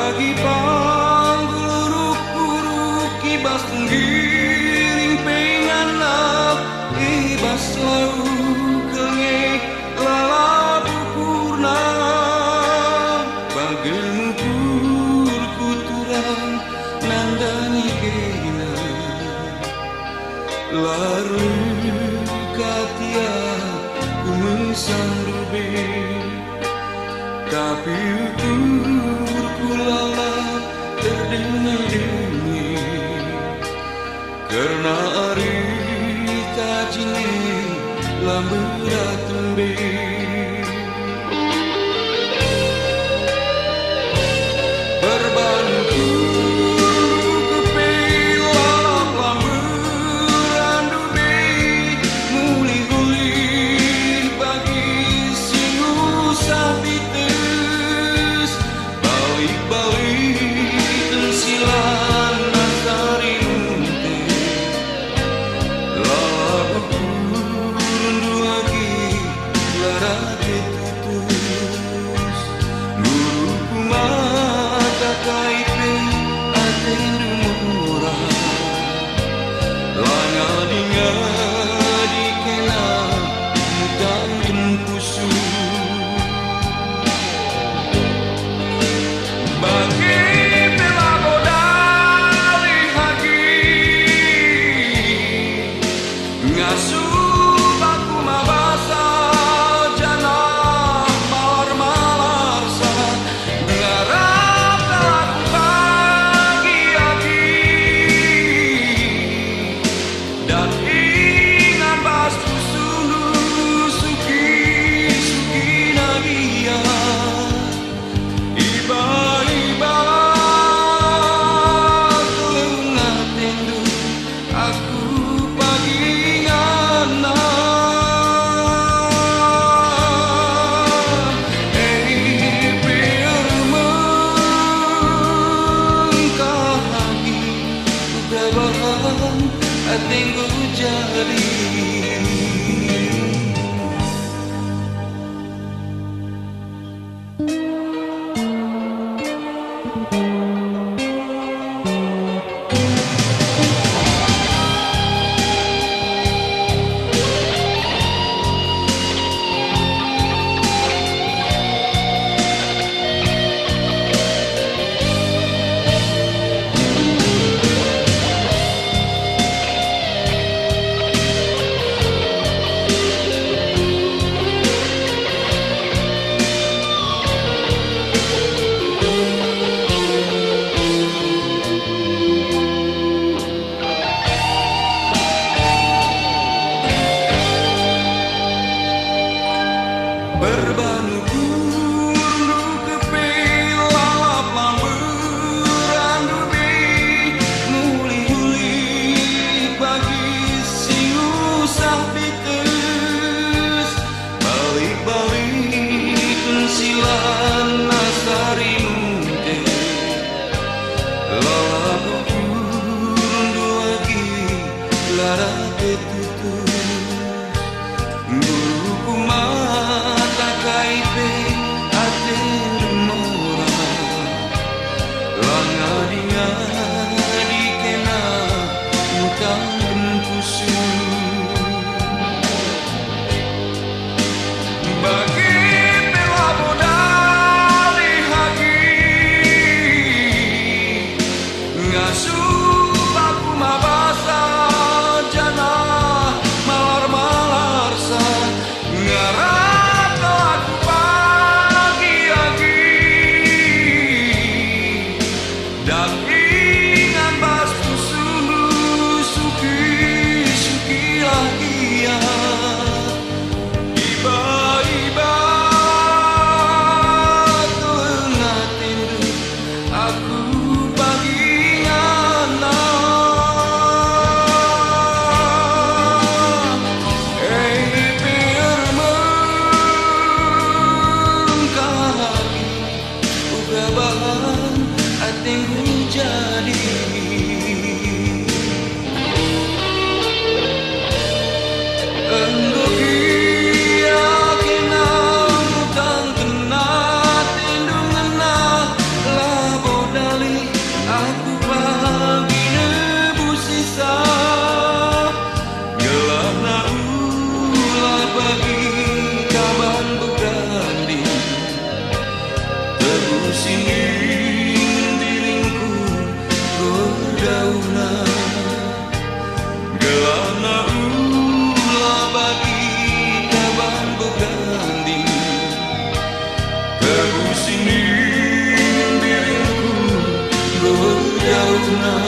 Bagi pangguruk-guruk kibas tenggiring penganap ibas lau kengek lalabu purna bagel mupur kuturang nandani kena laru katia kumusang rube tapi ukur kulala terdengar-dengar karena ari tajine lambera tembe berbantu kepelalap lamberan dube muli-muli bagi sing usah bites balik-balik tensilan nasari unte lalu rundu lagi larate tutus guruku mata kaipe atendu murah langa di kena mutan pusu bagi bela bodali hagi ngasuh baku mabasa janah malar-malarsa ngarap aku pagi hagi dan ingat bas pusunu suki nagia iba-iba kelengah tendu aku pagi ngana biar mengkahagi kebahan tinggu jari berbanu guru kepelalap lamberan dube muli-muli bagi sing usah bites balik-balik tensilan nasari unte lalabu rundu lagi larate tutus guruku mata kaipe atendu murah langa di kena mutan pusu bagi bela bodali hagi sini diringku berdaulat gelana ulah bagi kawan begandi tebu sini diringku berdaulat